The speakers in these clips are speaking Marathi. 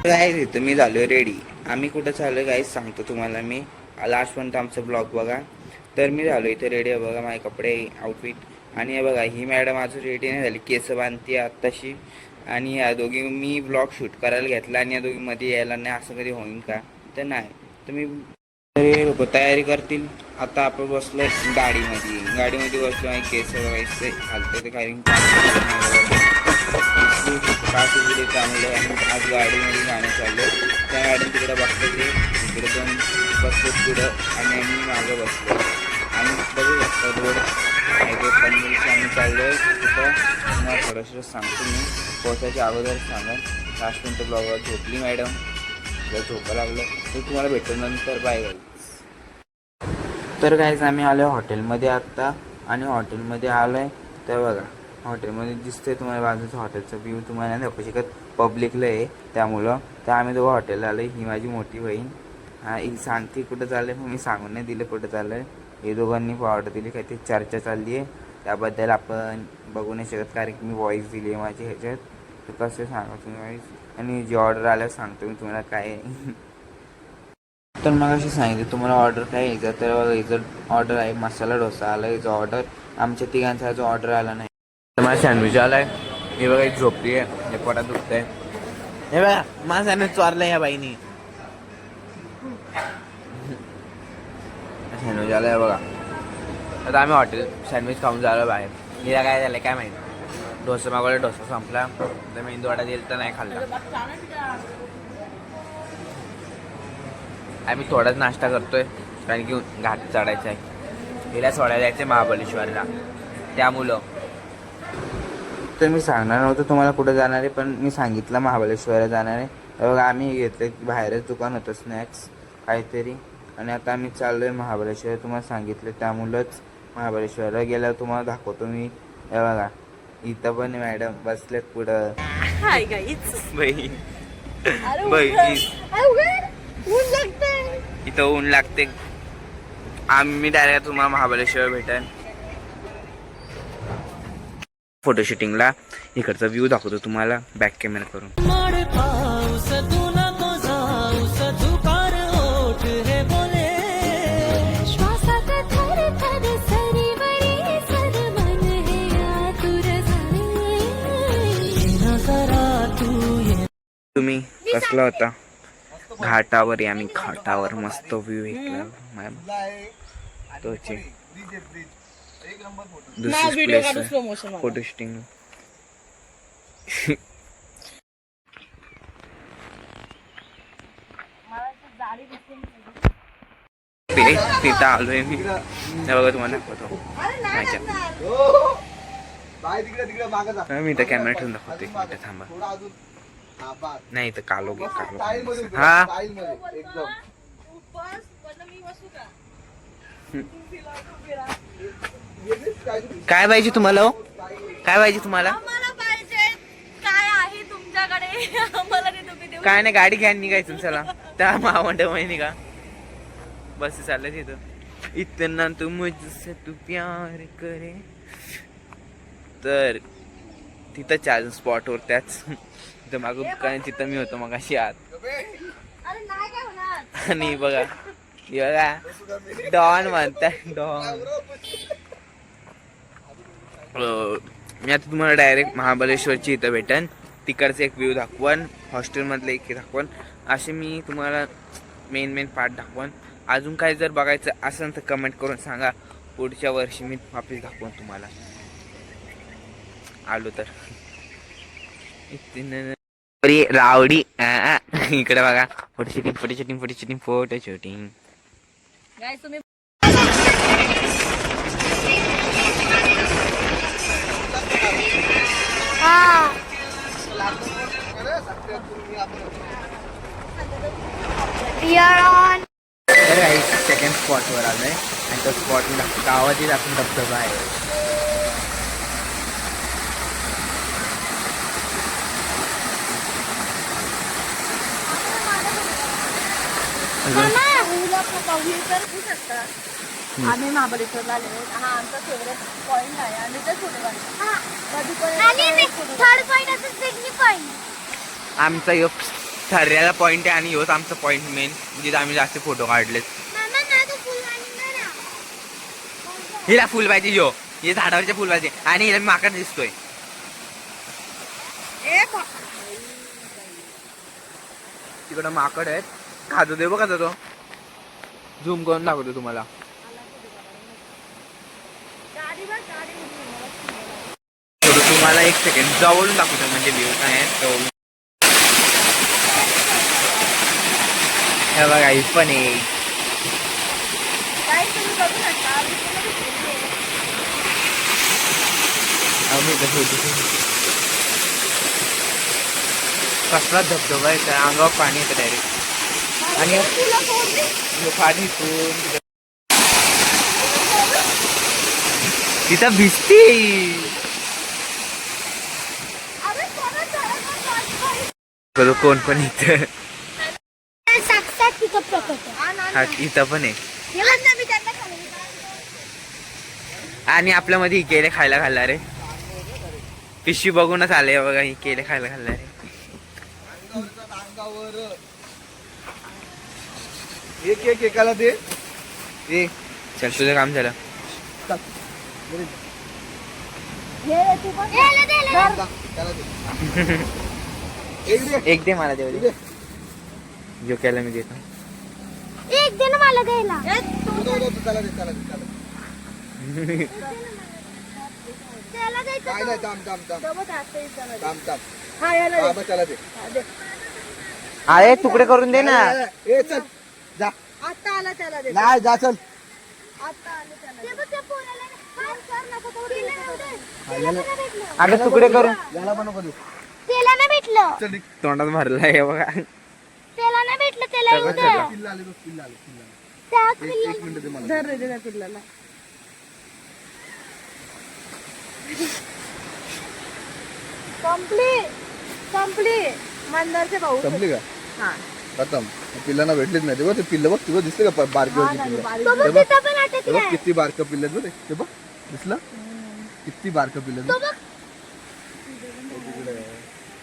गाईज इथं मी झालो रेडी. आम्ही कुठं चाललो गाईज सांगतो तुम्हाला मी. लास्ट पर्यंत आमचं ब्लॉग बघा. तर मी झालो इथे रेडी आहे बघा. माझे कपडे आउटफिट आणि हे बघा ही मॅडम अजून रेडी नाही झाली. केस बांधते आत्ताशी. आणि या दोघी मी ब्लॉग शूट करायला घेतला आणि या दोघी मध्ये यायला नाही असं कधी होईन का. तर नाही तर मी लोक तयारी करतील. आता आपण बसलो गाडीमध्ये बसलो आणि केस वगैरे घालतो ते काही चांगलं. आणि आज गाडीमध्ये गाणं चाललं. त्या गाडीने तिकडं बघतो ते इकडे दोन बसलो पुढं आणि मी मागं बसलो. आणि बघू शकतो रोड हायवे पनवेलची आम्ही चाललो आहे तिथं. तुम्हाला थोडंसं सांगतो मी. पोहोचायच्या अगोदर सांगा. लास्टपर्यंत ब्लॉगवर झोपली मॅडम. जर झोपा लागलं तर तुम्हाला भेटून नंतर बाय गाईज. तर गाईज आम्ही आलो हॉटेलमध्ये आत्ता. आणि हॉटेलमध्ये आलो आहे तर बघा हॉटेलमध्ये दिसतंय तुम्हाला बाजूचं हॉटेलचं व्ह्यू. तुम्हाला नाही दाखवू शकत पब्लिकला आहे त्यामुळं. तर आम्ही दोघं हॉटेलला आलो. ही माझी मोठी बहीण. ही सांगते कुठं चाललं आहे. मी सांगून नाही दिलं कुठं चाललं आहे. हे दोघांनी ऑर्डर दिली. काही ती चर्चा चालली आहे त्याबद्दल आपण बघू नाही शकत कारण की मी वॉईस दिली आहे माझी ह्याच्यात. तर कसं सांगा तुम्ही वॉईस. आणि जी ऑर्डर आल्यावर सांगतो मी तुम्हाला काय आहे. तर मग अशी सांगितलं तुम्हाला ऑर्डर काय यायचं. तर याचं ऑर्डर आहे मसाला डोसा आला. याचा ऑर्डर आमच्या तिघांचा जो ऑर्डर आला नाही. तर मला सँडविच आला आहे. हे बघा एक झोपली आहे. हे पोटात दुखत आहे. हे बघा माझा सँडविच चोरला या बाईनी. सँडविच आला आहे बघा. आता आम्ही हॉटेल सँडविच खाऊन झालो बाहेर. हिला काय झालं काय माहिती. डोसा मागवला डोसा संपला. तर मेंदू वडा दिला तर नाही खाल्ला. आम्ही थोडाच नाश्ता करतोय कारण की घाट चढायचा आहे. हिला सोडायला जायचं महाबळेश्वरला त्यामुळं. तर मी सांगणार नव्हतं तुम्हाला कुठं जाणार आहे पण मी सांगितलं महाबळेश्वरला जाणार आहे. बघा आम्ही घेतलं बाहेरच दुकान होतं स्नॅक्स काहीतरी. आणि आता आम्ही चाललो आहे महाबळेश्वर. तुम्हाला सांगितलं त्यामुळंच महाबळेश्वरला गेल्यावर तुम्हाला दाखवतो मी. हे बघा इथं पण मॅडम बसलेत पुढं. इथं ऊन लागते. आम्ही डायरेक्ट तुम्हाला महाबळेश्वर भेटेन फोटोशूटिंगला. इकडचा व्ह्यू दाखवतो तुम्हाला बॅक कॅमेरा करून. तुम्ही कसला होता घाटावर. आम्ही घाटावर मस्त व्ह्यू घेतला मॅम. तोचे दुसरी प्लेस फोटो शूटिंग. तिथं आलोय मी. बघा तुम्हाला दाखवतो. मी तर कॅमेरा ठेवून दाखवते. थांबा नाही तर कालो घे कालो. हा काय पाहिजे तुम्हाला. हो काय पाहिजे तुम्हाला. काय आहे तुमच्याकडे. काय नाही गाडी घ्या निघायचं चला. त्या मावंड माहिती का बस चाललं तिथं. इतना तू मुझसे तू प्यार करे. तर तिथं चार्जिंग स्पॉटवर त्याच तिथं मागून काय तिथं मी होतो मग अशी आत. आणि बघा डॉन म्हणताय डॉन. मी आता तुम्हाला डायरेक्ट महाबळेश्वरची इथं भेटन. तिकडचं एक व्ह्यू दाखवन. हॉस्टेलमधलं एक दाखवन. असे मी तुम्हाला मेन पार्ट दाखवन. अजून काय जर बघायचं असेल तर कमेंट करून सांगा. पुढच्या वर्षी मी वापस दाखवून तुम्हाला आलो तर. रावडी इकडे बघा फोटो शूटिंग. सेकंड स्पॉटवर आलोय आणि तो स्पॉट गावातच आपण धबधबा आहे. आम्ही महाबळेश्वरला आले. हा आमचा फेवरेट पॉइंट आहे. आम्ही तर आमचा ठरलेला पॉइंट आहे आणि ह्योच आमचा पॉइंट मेन जिथे आम्ही जास्त फोटो काढलेत. हिला फुल पाहिजे ह्यो, हे झाडावरचे फुल पाहिजे आणि हिला माकड दिसतोय. तिकडं माकड आहेत, खातो दे बघा तो. झूम करून दाखवतो तुम्हाला. तुम्हाला एक सेकंड जवळून दाखवतो म्हणजे व्ह्यू काय आहे जवळून. हे बघा ही पण आहे. कसला धबधबा आहे त्या अंगावर पाणी येतं डायरेक्ट आणि पाणी तिथं भिजती. कोण पण इथं इथं पण आहे आणि आपल्या मध्ये केले खायला घालणार रे. पिशवी बघूनच आले बघा, ही केले खायला घालणार रे. एक एक एकाला दे. चल तुझं काम झालं. एक दे मला तेवढे जो केला मी देतो. एक दे ना मला द्यायला. अरे तुकडे करून दे ना. चल जा. आता आला त्याला दे. नाही जा चल. आता आले त्याला. अगं तुकडे करून याला पण नको देऊ. त्याला नाही भेटलं. चल तोंडात भरलाय बघा. त्याला नाही भेटलं. त्याला येऊ दे. पिल्ला आले बघ, पिल्ला आले, पिल्ला आले. त्या एक मिनिट दे मला. धर रे त्या पिल्लाला. संपली मंदारचे भाऊ. संपली का? हा. खतम. पिल्लांना भेटलीच नाही. ते बघ ते पिल्ल बघ, तुला दिसले का बारकी पिल्ल? तो बघ तिथं पण अटकलाय. ते बघ किती बारक पिल्ल बघ. ते बघ दिसलं किती बारक पिल्ल. तो बघ.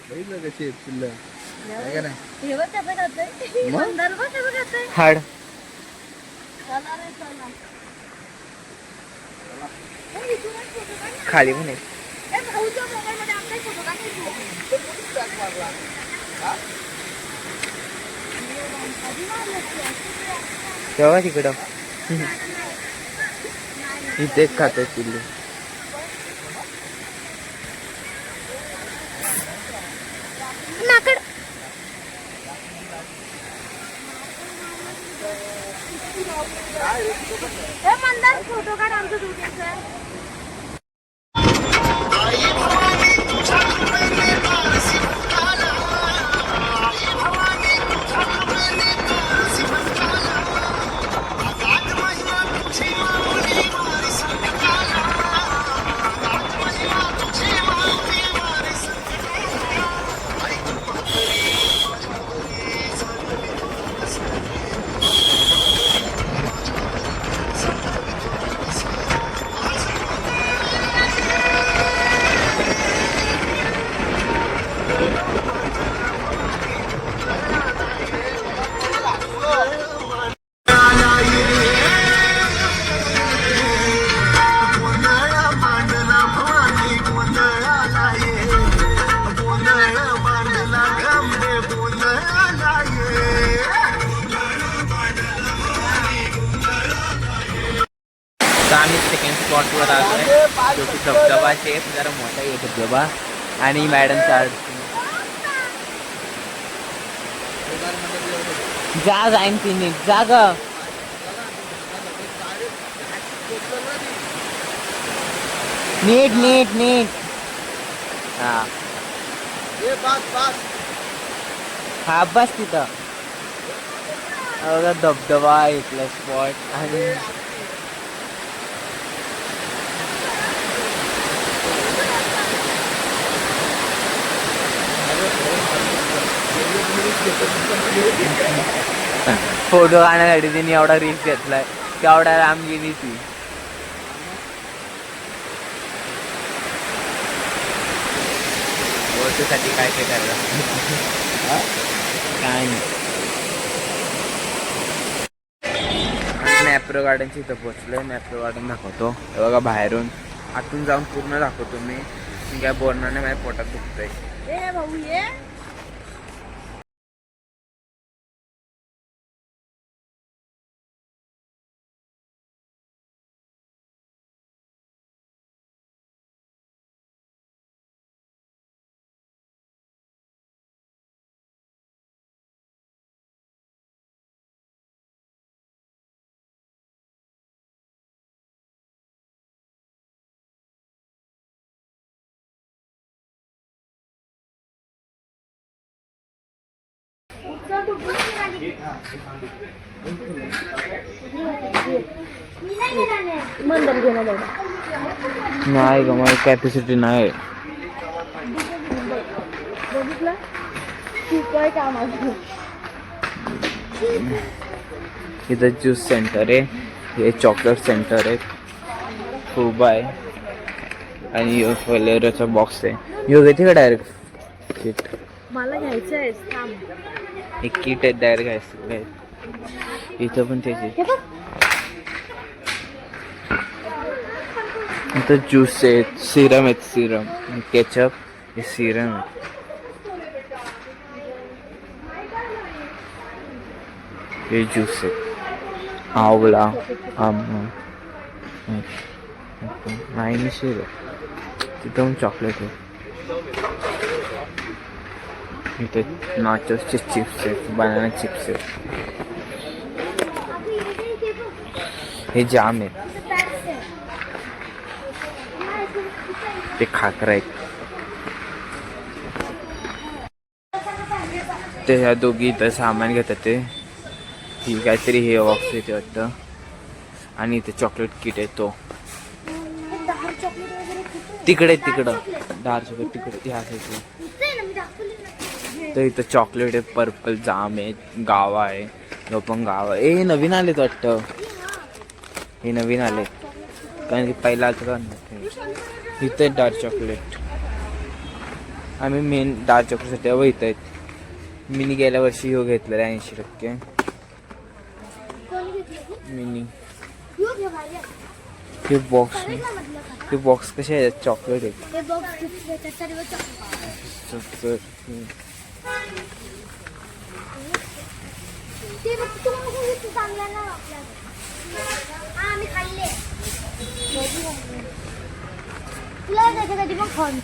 बघितलं कशी आहेत पिल्ल काय का नाही. हे बघ त्या पण जातंय. मग? मंदार बघ त्या पण जातंय. हाड चला रे चला. खाली पण आहे. ए भाऊच्या मोबाईलमध्ये आपला फोटो काढायचा. तेव्हा तिकडं इथेच खातात पिल्लू. माकड. ए मंदार फोटो काढ आमच्या दोघींचा. तर आम्ही सेकंड स्पॉटवर आलोय जो की धबधबा शेफ जरा मोठा आहे धबधबा आणि मॅडमचा जा जाईन तिने जा ग. नीट नीट नीट. हा हा बस तिथं धबधबा इथला स्पॉट आणि फोटो काढण्यासाठी तिने एवढा रिस्क घेतलाय तेवढा लांब गेली ती. साठी काय काय करायला काय नाही. मॅप्रो गार्डनची इथं पोचलोय. मॅप्रो गार्डन दाखवतो. हे बघा बाहेरून, आतून जाऊन पूर्ण दाखवतो मी. काय बोलणार नाही, माझ्या पोटात दुखतंय. ए भाऊ ये. नाही ग, मला कॅपॅसिटी नाही. बघितलं खूप आहे काम. इथं ज्यूस सेंटर आहे, हे चॉकलेट सेंटर आहे, खूप आहे. आणि फलेरोचा बॉक्स आहे. यो घेते का डायरेक्ट किट? मला घ्यायचं आहे. एक किट आहे, डायरेक्ट घ्यायचं. इथं पण त्याची इथं ज्यूस आहेत, सिरम आहेत, सिरम केचप, हे सिरम आहे. हे ज्यूस आहे, आवळा, नाही शिर. तिथं पण चॉकलेट आहे. इथे नाचोसचे चिप्स आहेत, बनाना चिप्स आहेत, हे जाम आहेत, ते खाकरा आहेत. ते ह्या दोघी इथं सामान घेतात. ते ही काहीतरी हे बॉक्स येते वाटतं. आणि इथे चॉकलेट किट आहे तो तिकडे, तिकडं डार्क चॉकलेट तिकडे ह्या साईडला. तर इथं चॉकलेट आहे, पर्पल जाम आहे, गावा आहे, तो पण गावा आहे. हे नवीन आलेत वाटतं, हे नवीन आले, कारण की पहिला इथं डार्क चॉकलेट. आम्ही मेन डार्क चॉकलेटसाठी हवं इथं आहेत. मिनी गेल्या वर्षी ह्यो घेतलेला 80%. मिनी हे बॉक्स कसे आहेत? चॉकलेट आहे.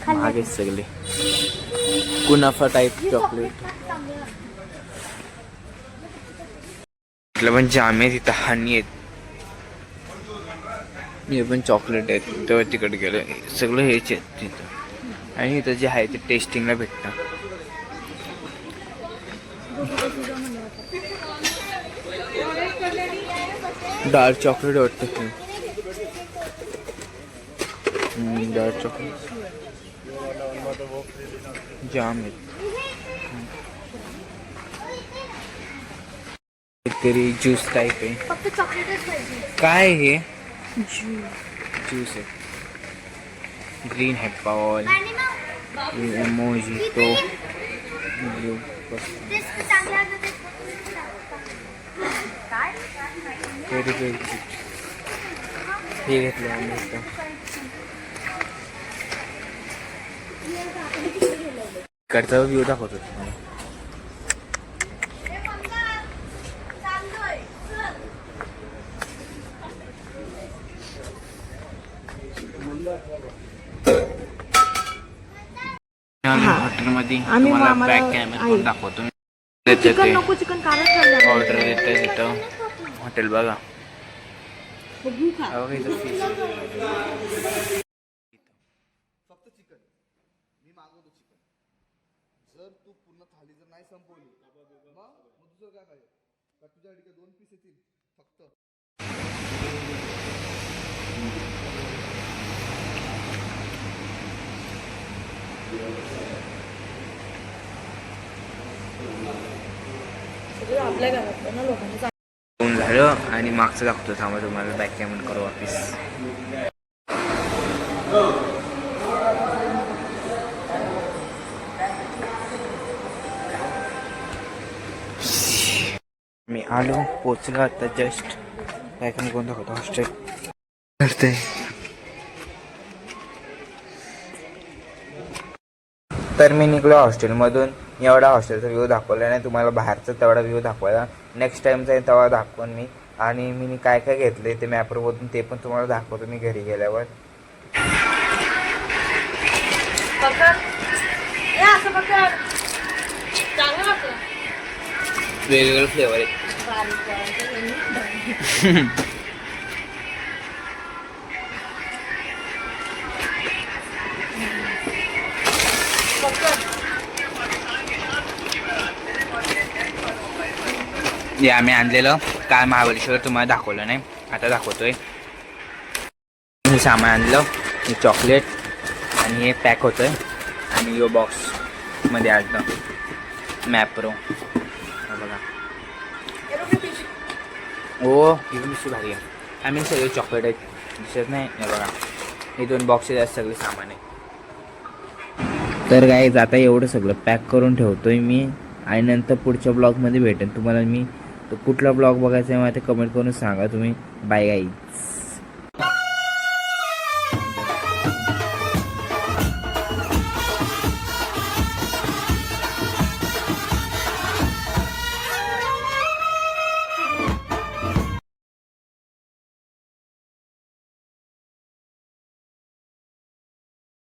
मागे सगळे कुनाफा टाईप चॉकलेट. इथलं पण जाम आहे, तिथं हनी आहेत, हे पण चॉकलेट आहेत. तेव्हा तिकडे गेलं सगळं हेच आहेत तिथं. आणि इथं जे आहे ते टेस्टिंगला भेटतं. डार्क चॉकलेट वाटतं, डार्क चॉकलेट जाम आहेत. तरी ज्यूस टाईप आहे. फक्त चॉकलेटच पाहिजे. काय हे ज्यूस आहे, ग्रीन हॅपॉल, मोजिटो, हे घेतलं आम्ही. इकडचा व्ह्यू दाखवतो तुम्हाला. हॉटेलमध्ये तुम्हाला बॅक कॅमेरा दाखवतो. ऑर्डर देते तिथं हॉटेल बघा. फक्त चिकन मी मागवतो. चिकन जर तू पूर्ण थाली जर नाही संपवली मग दुसरं काय पाहिजे का? तुझ्याकडे 2 पीस येतील फक्त. आपल्या घरात ना लोकांचं झालं. आणि मागचं दाखवतो थांबा तुम्हाला, बॅक कॅमेरा करू वापिस. आलो पोचलो आता जस्ट काय कमी कोणतं होतं हॉस्टेल करते. तर मी निघलो हॉस्टेलमधून. एवढा हॉस्टेलचा व्ह्यू दाखवला नाही तुम्हाला, बाहेरचा तेवढा व्ह्यू दाखवायला. नेक्स्ट टाईमचा आहे तेव्हा दाखवून मी. आणि मी काय काय घेतले ते मॅपवरमधून ते पण तुम्हाला दाखवतो मी घरी गेल्यावर. वेगवेगळे फ्लेवर आहेत. हे आम्ही आणलेलं काल महाबळेश्वर तुम्हाला दाखवलं नाही, आता दाखवतोय. हे सामान आणलं, हे चॉकलेट आणि हे पॅक होतंय आणि यो बॉक्स मध्ये आणलं मॅप्रो. बघा हो ही पण मिशी भारी आहे. आम्ही सगळे चॉकलेट आहेत दिसत नाही. हे बघा हे 2 बॉक्सेस आहेत, सगळे सामान आहे. तर गाईज आता एवढं सगळं पॅक करून ठेवतोय मी आणि नंतर पुढच्या ब्लॉगमध्ये भेटेन तुम्हाला मी. तर कुठला ब्लॉग बघायचा आहे मला ते कमेंट करून सांगा तुम्ही. Bye guys.